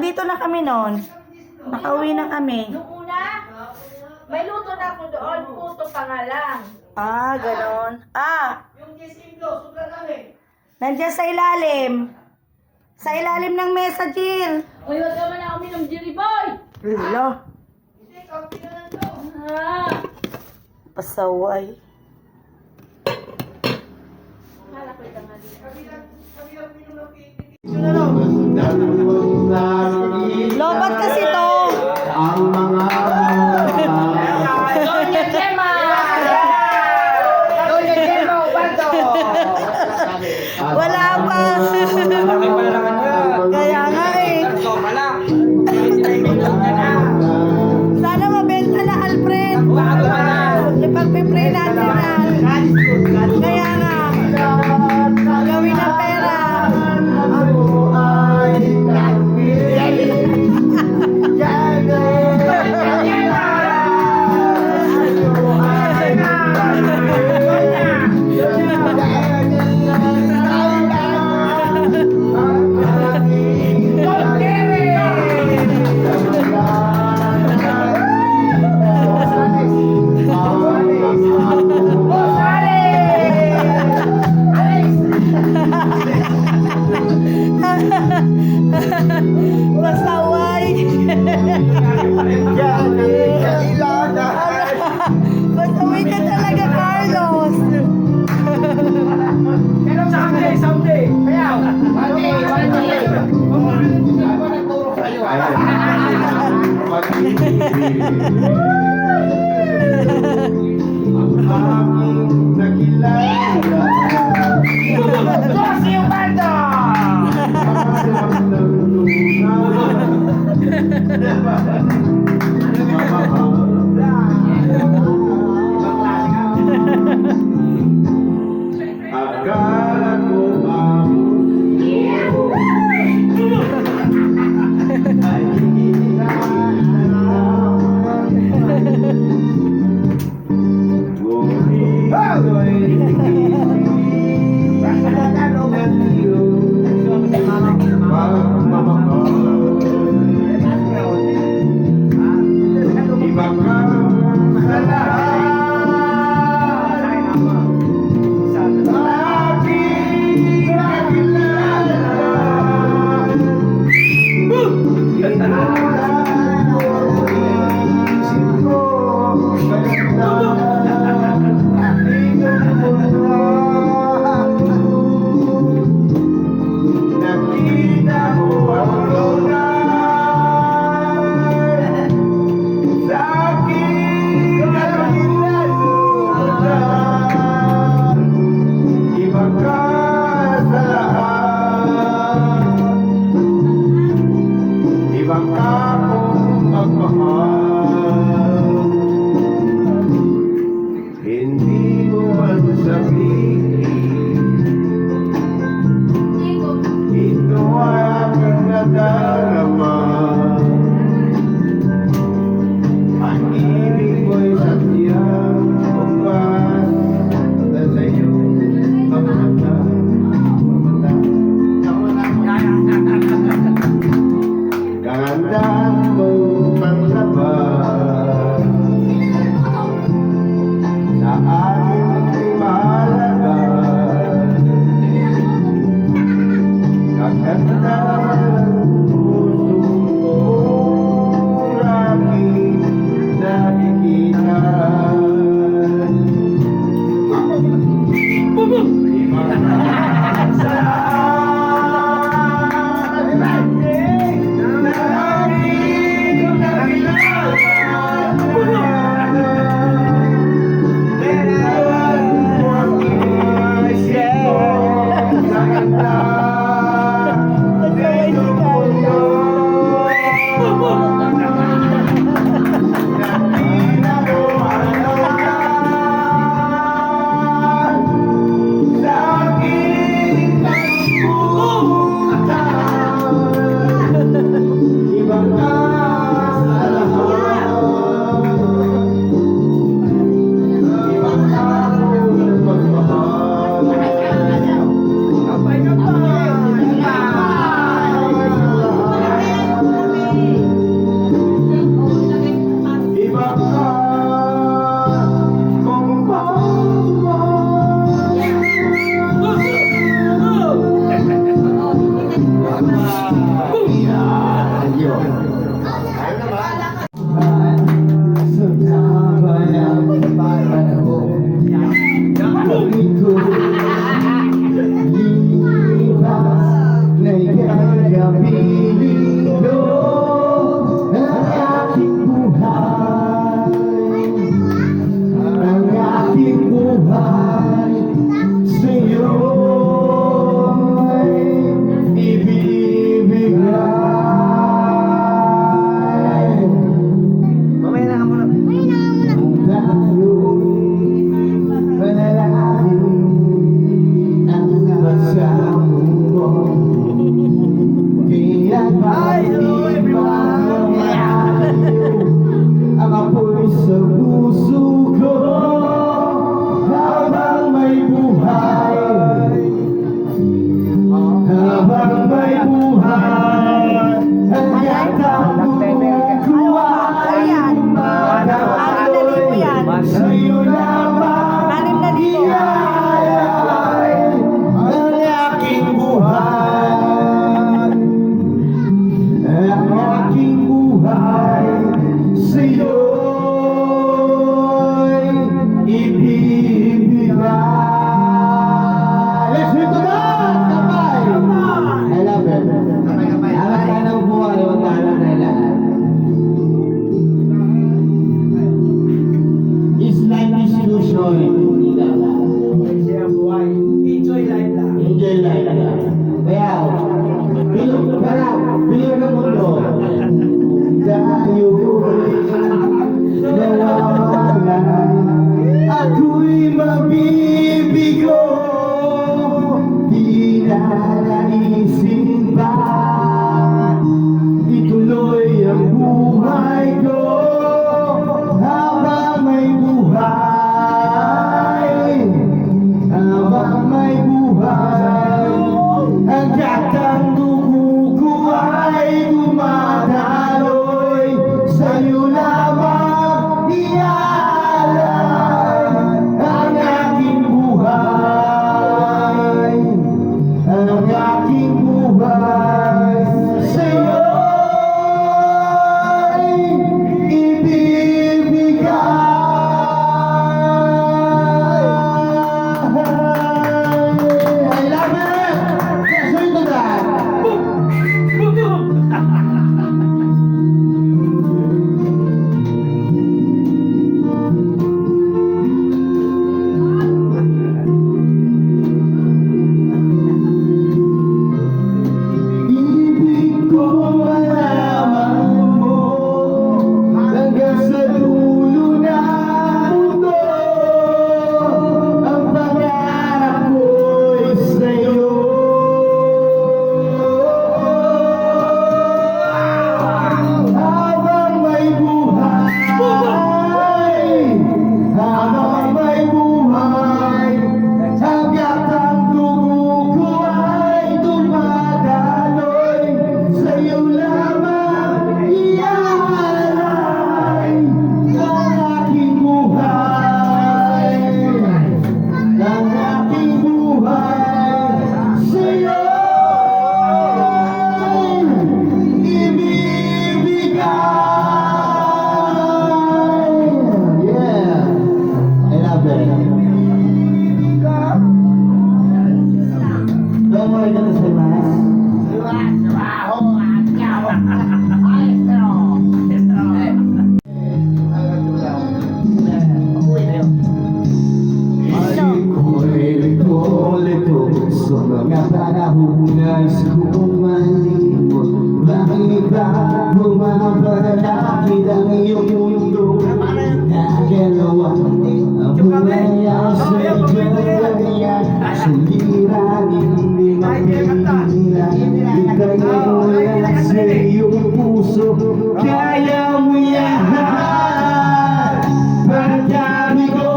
Nandito na kami noon. Nakauwi na kami. Nung una, may luto na ako doon, puto pa nga lang. Ah, ganon. Ah, Yung gisimlo, sobra kami. nandiyan sa ilalim. Sa ilalim ng mesa, Jill. Uy, wag ka man ako minom, Jerry Boy! Hello. Hindi, kapi na lang to. Ah! Pasaway. Kala ko ito nga dito. Kapi lang pinom ng pipi. Lobat kasi to. Ang mga Doña Gemma! Doña Gemma, Ubaldo! Wala pa. Kaya nga eh. Sana mabenta na, Alfred. Ipagpipray natin yan. Kaya nga. Gawin ng pera. Pasaway. Pasaway ka talaga, Carlos. Pero someday. Kaya, one day. Ako nagturo sa'yo. Bossy Ubaldo! Akala ko ay hindi mo man sabihin, ito ay aking nadarama. Ang ibig ko'y sadyang bukas na sa'yo mamata. Kagandahan mong panglaba Yun. Hi, hello everyone! Ang apoy sa puso ko habang may buhay. Habang may buhay, hanggang Ayan. sa'yo lamang Anim na libo. iaalay ang aking buhay. Ang aking buhay sa'yo'y ibibigay. Let's hit the gun! Kamay! I love it. Alam tayo ng buhay, huwag tayo na lahat. It's like distribution. Enjoy life lang. Enjoy life lang. Kaya, bilog ng mundo. Tayo'y nawawala. Ako'y mabibigo. Di na naisip pa. Ituloy ang buhay ko. Habang may buhay. Habang may buhay. Hanggat ang dugo ko ay dumadaloy. Sa'yo lamang iaalay ang aking buhay. Ang aking buhay sa'yo'y ibibigay. I love it! Let's do that! Ibig ko malaman mo hanggang sa dulo ng mundo. Ang pangarap ko'y sa'yo. Habang may buhay, habang may buhay, hanggat ang dugo ko ay dumadaloy. Sa'yo lamang iaalay ang aking buhay. Ang aking buhay sa'yo'y ibibigay. Yeah, I love it. Don't worry, gonna say mass. Lito sa mga panahon na isang malimot. Bakit ba bumabalakid ang iyong mundo? Nagalawa ang bumaya sa iyong ganyan. Suliranin, hindi mapigilan. Ika'y nawala sa iyong puso. Kaya mo yan. Pagkami ko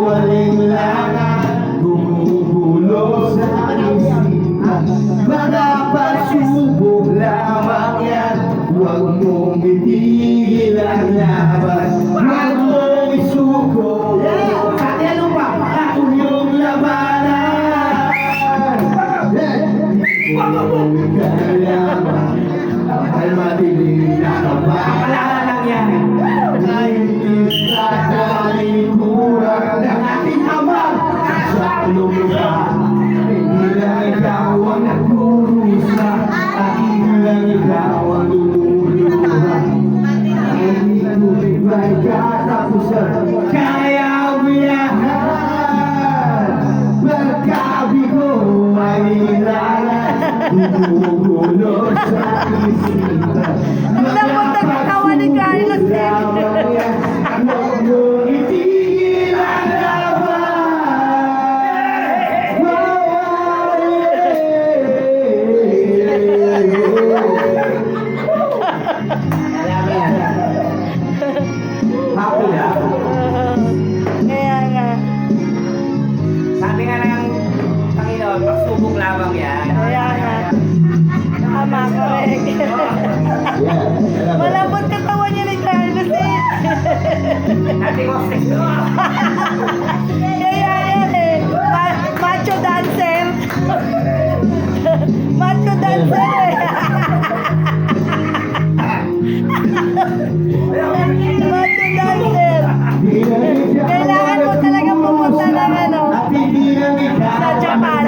alinlangan, gumugulo sa isipan. Mga pasubok lamang yan, huwag mong itigil ang laban. Huwag mong isuko ang iyong labanan. Kaya lamang ay piling na Wala lang yan. ay isa sa likuran ng ating ama sa lupa. Hindi lang ikaw ang nagkurusa at hindi lang ikaw ang lumuluha. Hindi tubig may katapusan, kaya umiyahan. Magkabigo ay nilalan, gumugulo sa isipan. Ang lambot ng katawan ni Carlos eh. Huwag mo itigil ang laban. Happy na. Kaya nga. Sabi nga ng Panginoon, pagsubok lamang yan. Kaya nga. Tama, correct. Malambot katawan niya ni Carlos eh. Ating hostess ko. Kaya yan eh. Macho dancer. Macho dancer eh. Macho dancer. Kailangan mo talaga pumunta ng ano, sa Japan.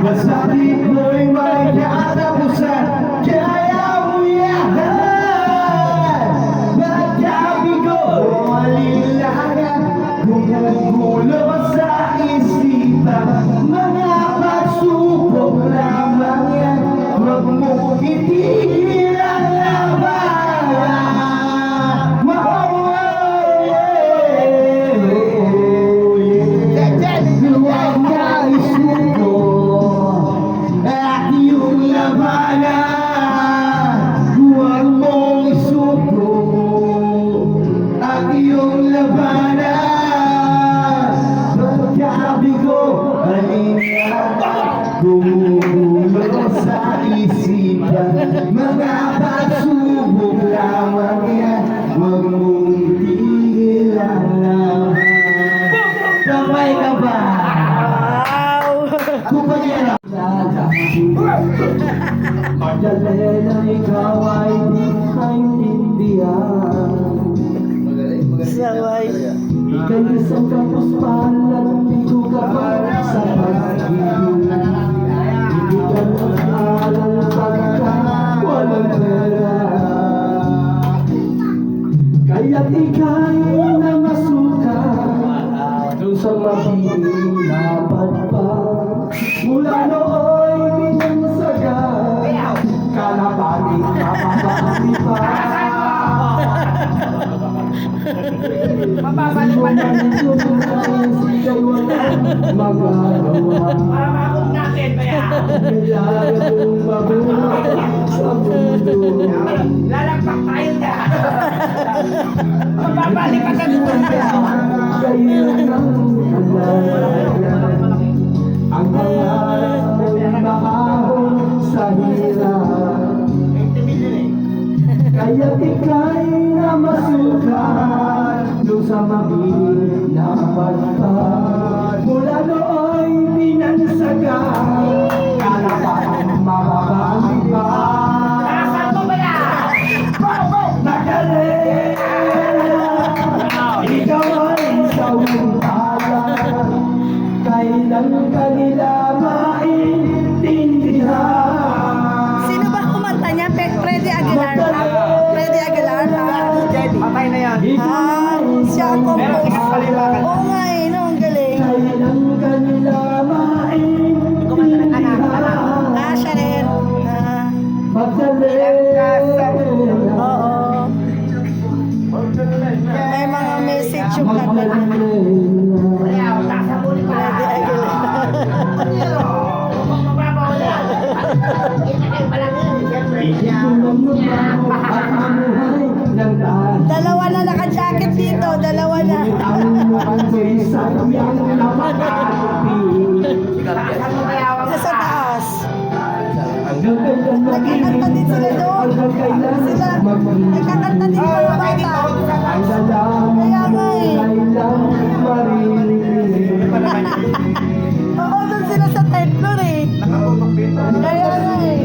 Masabi mo'y may katapusan, kaya umiyahan. Magkabigo, alilangan, gumugulo sa isipan. Mga pagsubok lamang yan, huwag mo itigil ang laban. Huwag na isuko at iyong labanan. Huwag mong isuko at iyong labanan. Magkabigo, halina, gumugulo sa isipan. Mga pagsubok lamang yan, huwag mong itigil ang laban. Kamay ka ba? Wow! Kumpanyera! Magdalena, ikaw ay di maintindihan. Saway. Ika'y isang kapuspalan, dito ka pa sa pag-ibig. Hindi ka nag-aaral pagka walang pera. Kaya't ika'y namasukan doon sa mabing na pagpag. Mula nooy minansagan, kalabating mapapakasi pa. Mapapalik pa na. Sika'y walang magagawa. Mamakot natin ba yan? Kailangan mong mabuhay sa mundo. Lalagpak tayo na. Mapapalik pa sa Kayo ng halagan. Ang pangarap mo'y makahon sa hirap. Kaya't ika'y namasukan doon sa mabing na pagpag. Mula nooy pinansagan, kalaban makakami pa. Nasaan mo ba yan? Magaling! Ikaw ay sawantayan, kailan kanila maintindihan. Sino ba kumanta niya? Freddy Aguilar. Freddy Aguilar. Patay na yan. Siya ang compose. Paliwakan. Oo nga eh, no, ang galing. Kailan kanila maintindihan. Siya rin. Oo. May mga message yung kanta. Freddy Aguilar. Dalawa na naka-jacket dito. Dalawa na. Nasa taas. Nagkakanta din sila doon. Sila, nagkakanta din mga bata. Kaya nga eh. Oo, doon sila sa third floor eh. Kaya nga eh.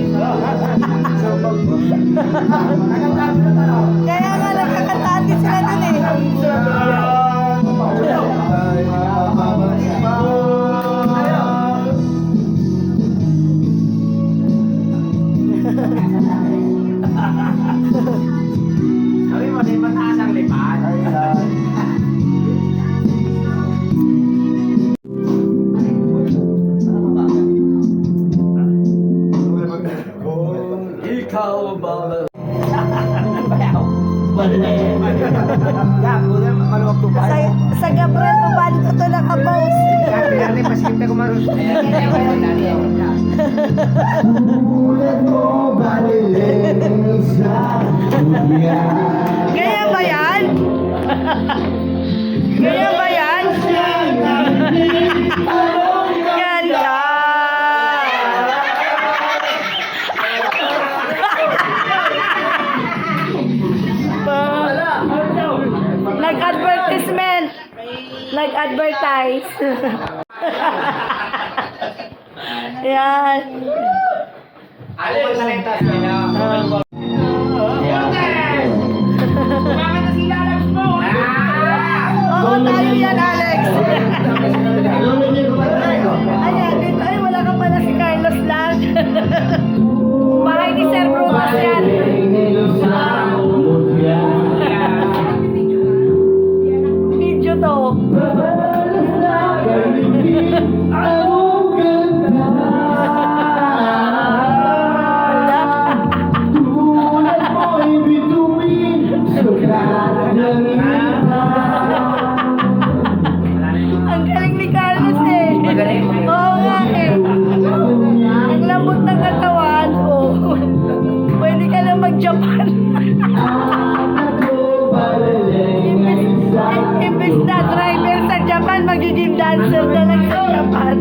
Kaya nga nagkakantaan din sila nun eh. Sabi mo, di mataas ang lipat. Ikaw ba? Maluwag to Sa, sa Gabriel, pabalik ko to lang ka-boss. Kaya pasikip na kumarun. Ulat mo baliling sa dunya. Kaya ba yan? Kaya ba yan? Ganda! Nag-advertisement. Nag-advertise. Yan. Ano yung salita sa inyo? Kumakan na sila, Alex mo! Oo, tayo yan, Alex. Ayan, dito ay wala ka pala si Carlos lang. Bahay ni Sir Brumas yan. Video to. Ang galing ni Carlos eh. Oo nga eh. Ang lambot ng katawan. Oh. Pwede ka na mag-Japan. Imbes na driver sa Japan, magiging dancer na lang sa Japan.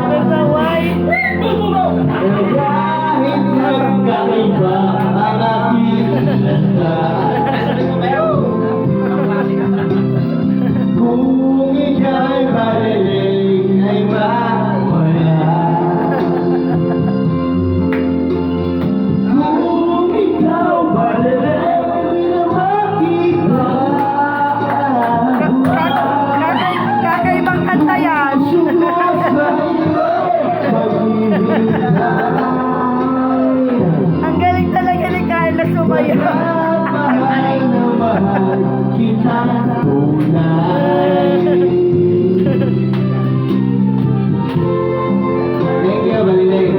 Nasaway. Kung ika'y baliling ay mawala. Kung ikaw baliling ay makita. Kakaibang kanta yan. Ang galing talaga ni Carlos sumayaw. Mahal na mahal kita tunay. Thank you, Baliling.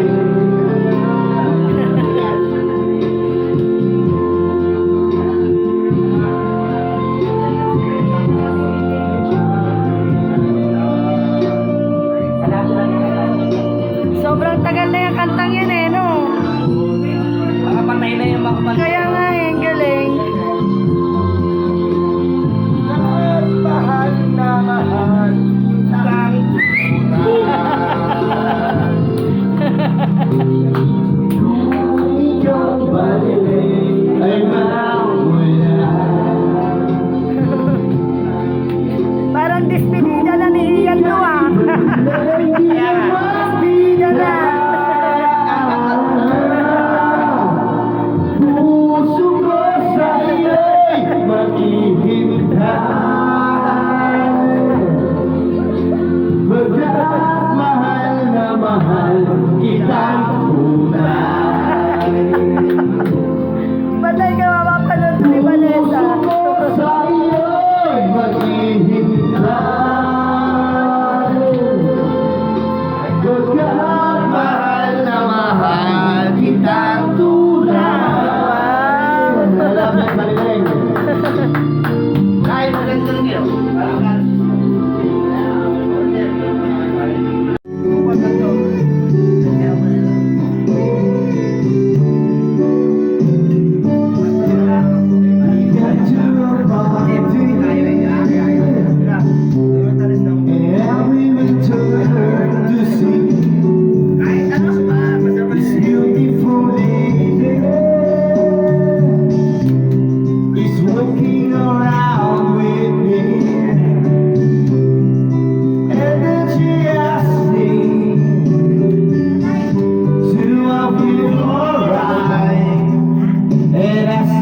Sobrang tagal na yung kantang yan eh, no? Mga patay na yung mga patay. Kaya nga eh, ang galing. Mahal na mahal kita.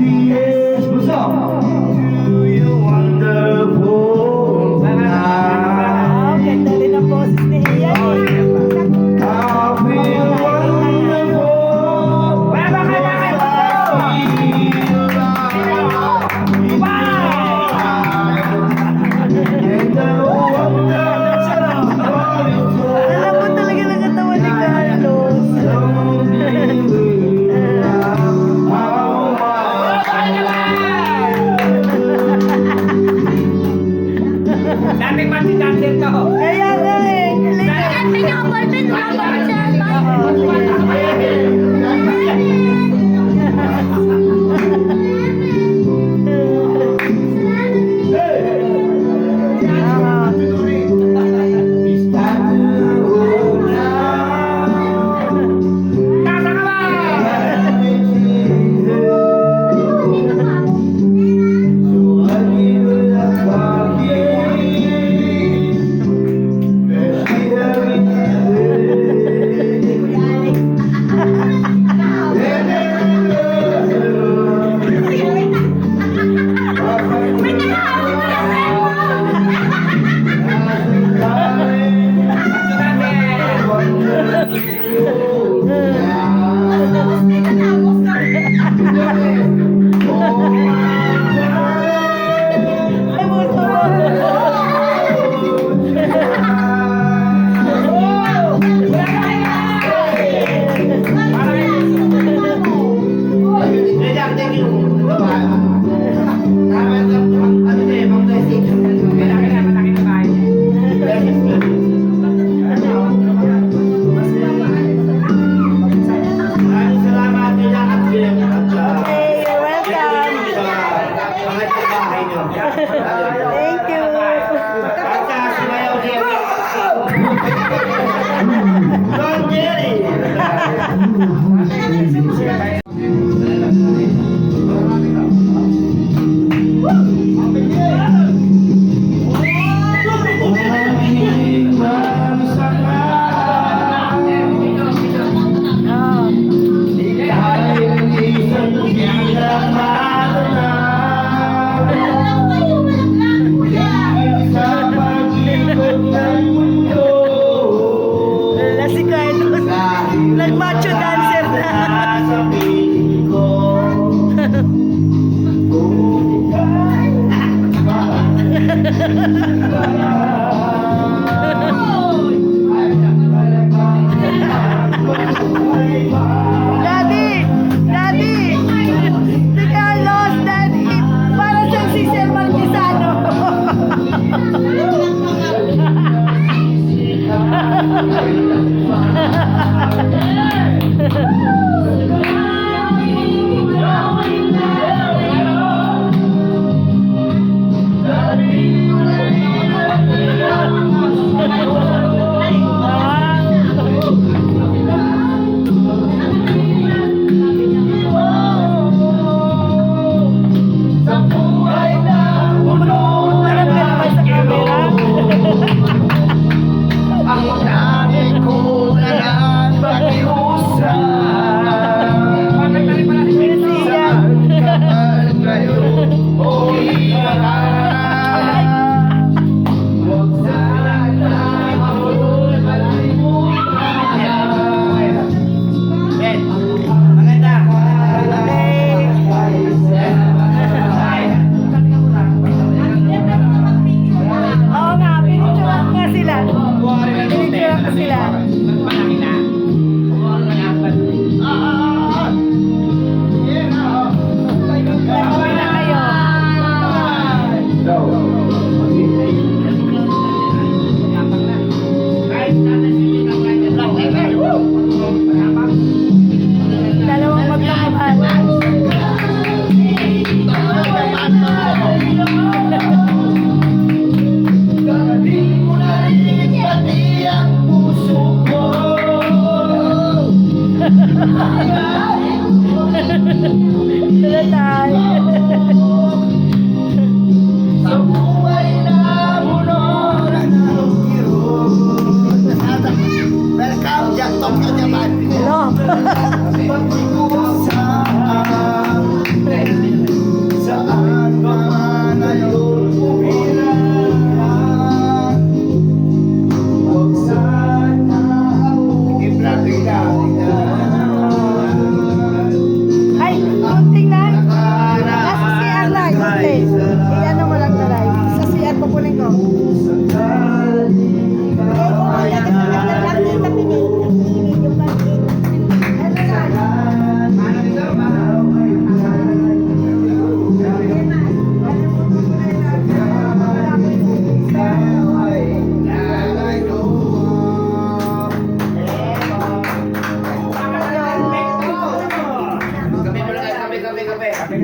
Yes, puso. To you wonderful Wow, ganda rin ang boses ni Ian. I feel wonderful. Alam mo talaga ng katawan ni Carlos. Dating pati dancer to. Kaya nga eh. Galing. Nasa ka ba? Ay, multo mo. Malaki na bahay niya. Okay, you're welcome. Thank you. Wala si Carlos. Nag-macho dancer na. Daddy! Daddy! Si Carlos, Daddy! Para siyang si Sir Marquisano.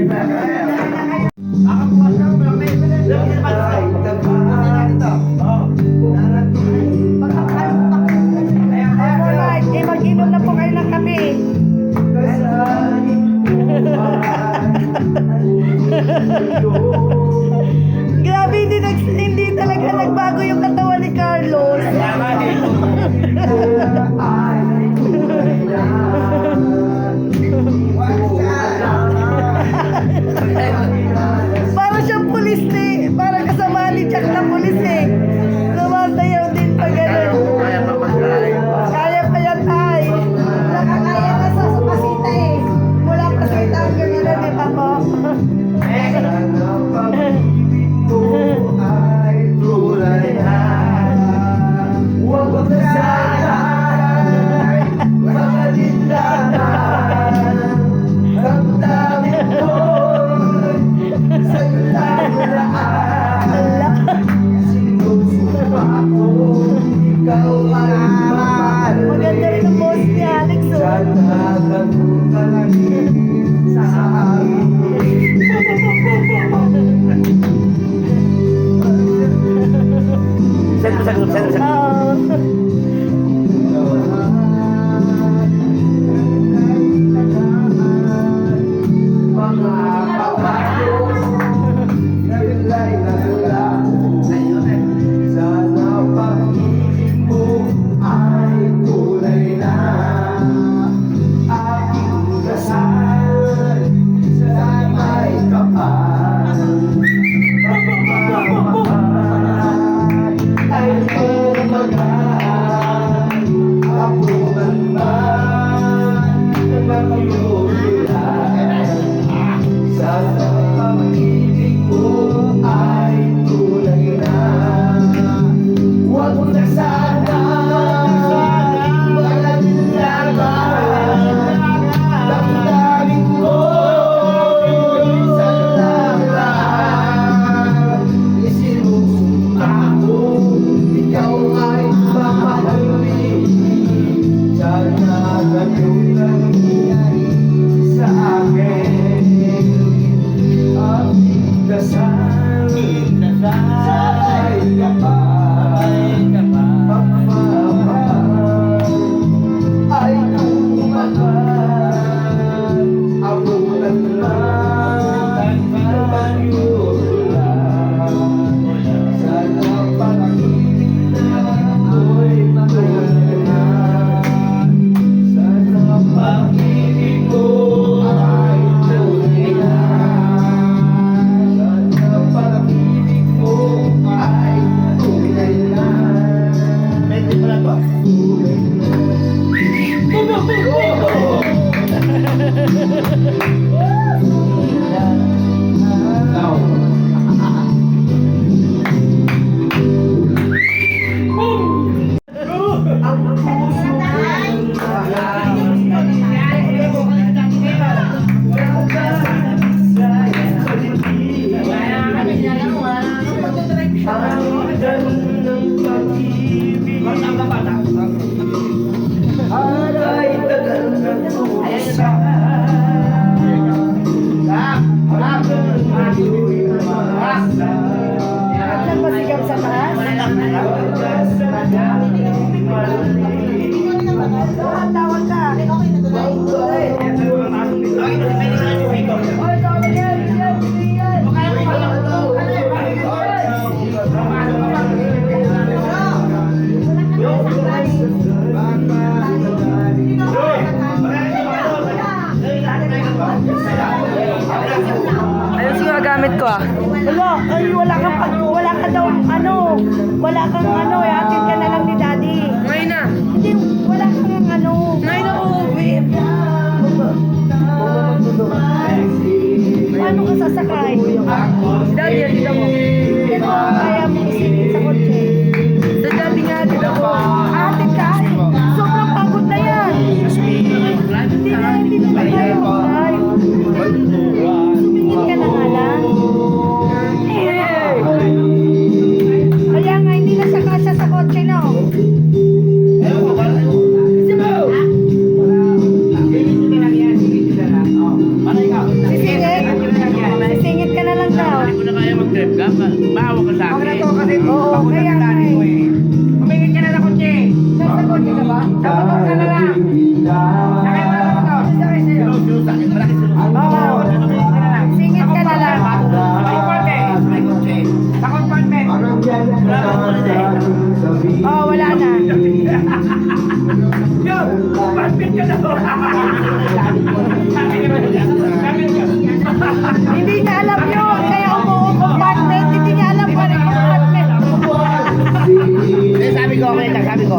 Alright, eh mag-inom na po kayo ng kape. Grabe, hindi talaga nagbago yung katawan ni Carlos. Para siyang pulis ni, parang kasama ni Jack na pulis eh. Sumasayaw din pag gano'n. Kaya pa yan ay. Nakakaya na sa supasita eh. Mula pa sa itang gano'n, di ba po? Maganda rin ang boss ni Alex. Oh. Ayun siguro gamit ko ah. Wala, ay wala ka daw wala kang hatid ka na lang ni Daddy. Ngayon na. Hindi, wala kang Ngayon na uuwi. Paano ka sasakay? Daddy, dito mo. Dito, kaya mo isipin sa kotse. Sa Daddy nga, dito mo. Hatid ka ay. Sobrang pagod na yan. Hindi na tayo. Sumingin ka na nga lang. Kaya nga, hindi na siya kasya sa kotse, no? Sisingit? alam yun. Kaya umuo compartment. Hindi niya alam kung ano yung compartment. Sabi ko, okay lang, sabi ko.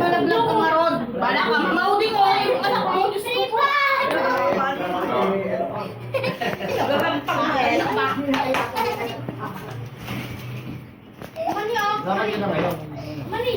Malaglag ka nga ron. Bala ka, maudi ko. Anak mo, Diyos ko. Gagampang mo eh. Mani oh. Mani.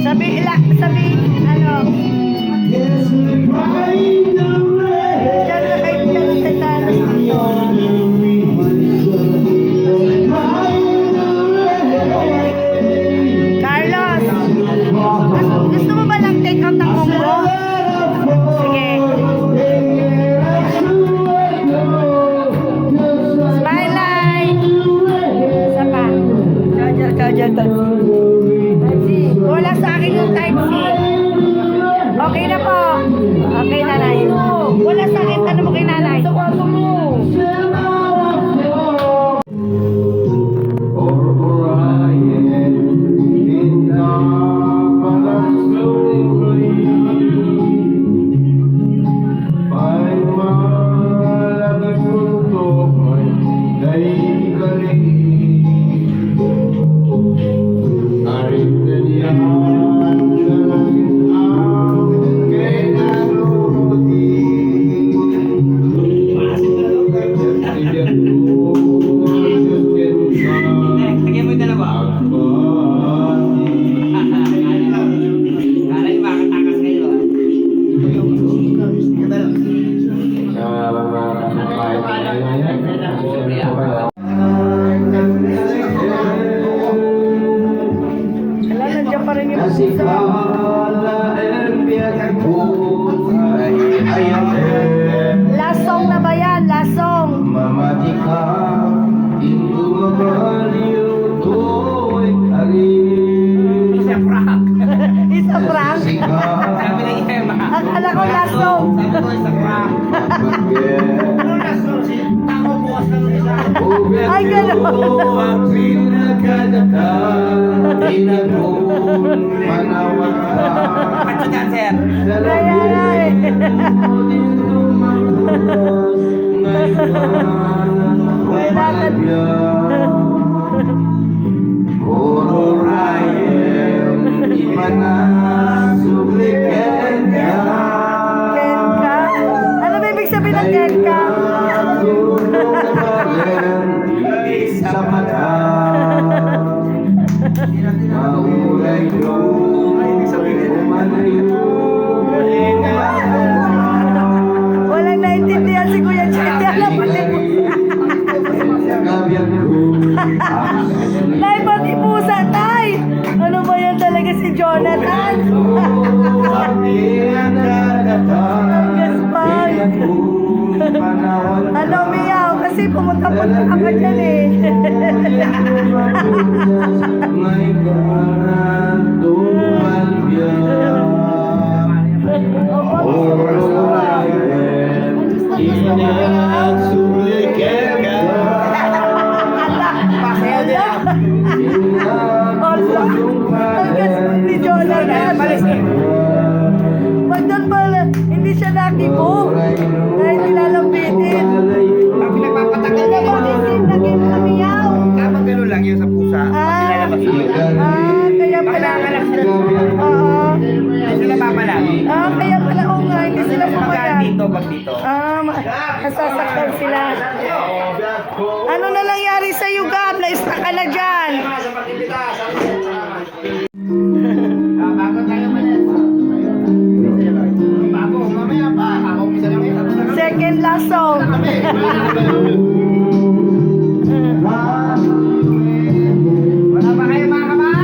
Sabi, ano, dyan na kayo dyan sa talas. Carlos, gusto mo ba lang take out ng munggo? Sige. Smile line. Isa pa. Wala sa akin yung type C. Okay na po. Okay, nanay. Wala sa akin. Ano mo kay nanay? Sa kwarto mo. Lagyan mo yung dalawa. Kala yung makatakas kayo. Wala, nandiyan pa rin yung puso. Last song na ba yan? Last song. Isa prank. Isa prank. Sabi ng Ema. Akala ko last song. Sabi ko isa prank. Ano last song? Tako bukas na ng isa. Ay, gano'n. Pacho dancer. Kaya nga eh. Kailangan. Tay, pati pusa, tay! Ano ba yan talaga si Jonathan? Gaspay! Ano, Miyaw? Kasi pumunta-punta ka pa dyan eh. May karantuan Ni Jonathan. Pag doon pala, hindi siya nakibo. Kahit nilalambitin. Pinagpapatagal na yun. Naging kamiyaw. Dapat gano'n lang yun sa pusa. Kaya pala. Pagkakalak sila. Oo. Hindi sila papalagi. Kaya pala, oo nga, hindi sila Pagka pumayag. dito, pag dito. Nasasaktan sila. Ano na nangyari sa iyo, Gab? Na-stuck ka na dyan. Bago tayo malas. Bago, mamaya pa. Ako, isa lang yun. Second last song. Wala pa kayo mga kabahan?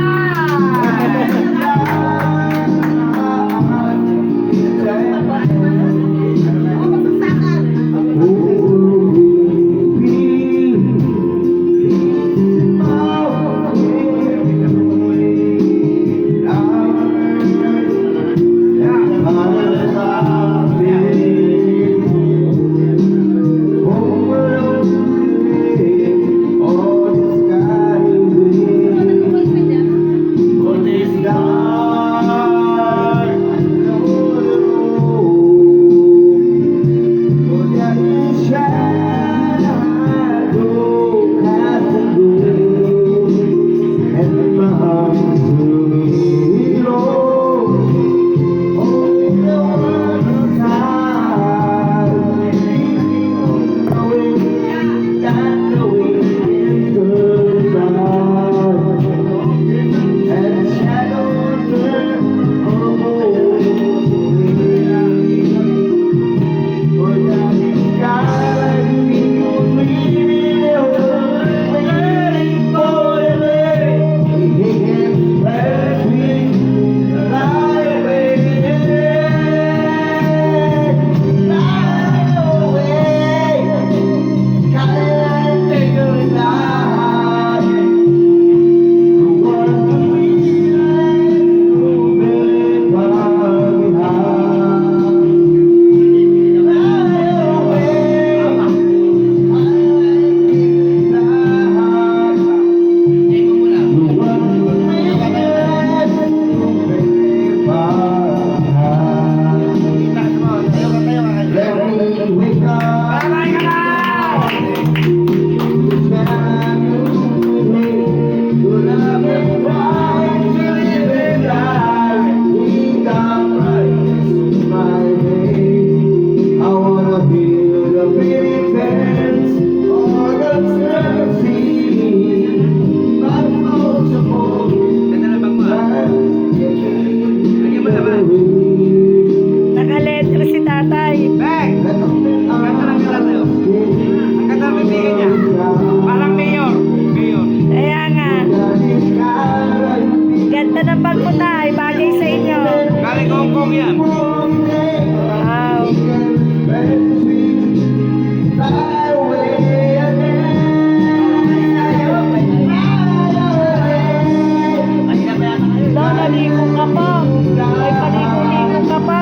Nakaletra si tatay. Bang! Ang ganda lang nila sa'yo. Ang ganda ng bibigyan niya. Parang mayor. Mayor. Kaya nga. Ganda ng bag mo, tay. Bagay sa inyo. Galing Hong Kong yan. Wow. Daw, naligo ka pa. Ay, paligo-ligo ka pa.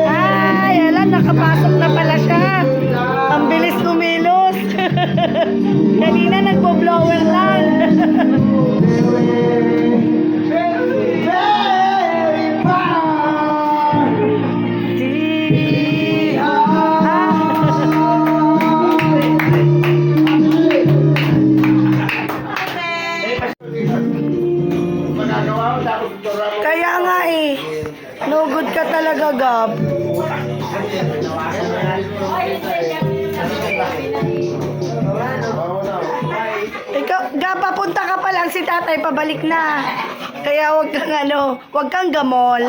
Ay, alam, nakapasok na pala siya. Ang bilis kumilos. Kanina nagbo-blower lang. Kaya nga eh, no good ka talaga, Gab. Ikaw, Gab, papunta ka pa lang, si tatay pabalik na. Kaya wag kang wag kang gamol.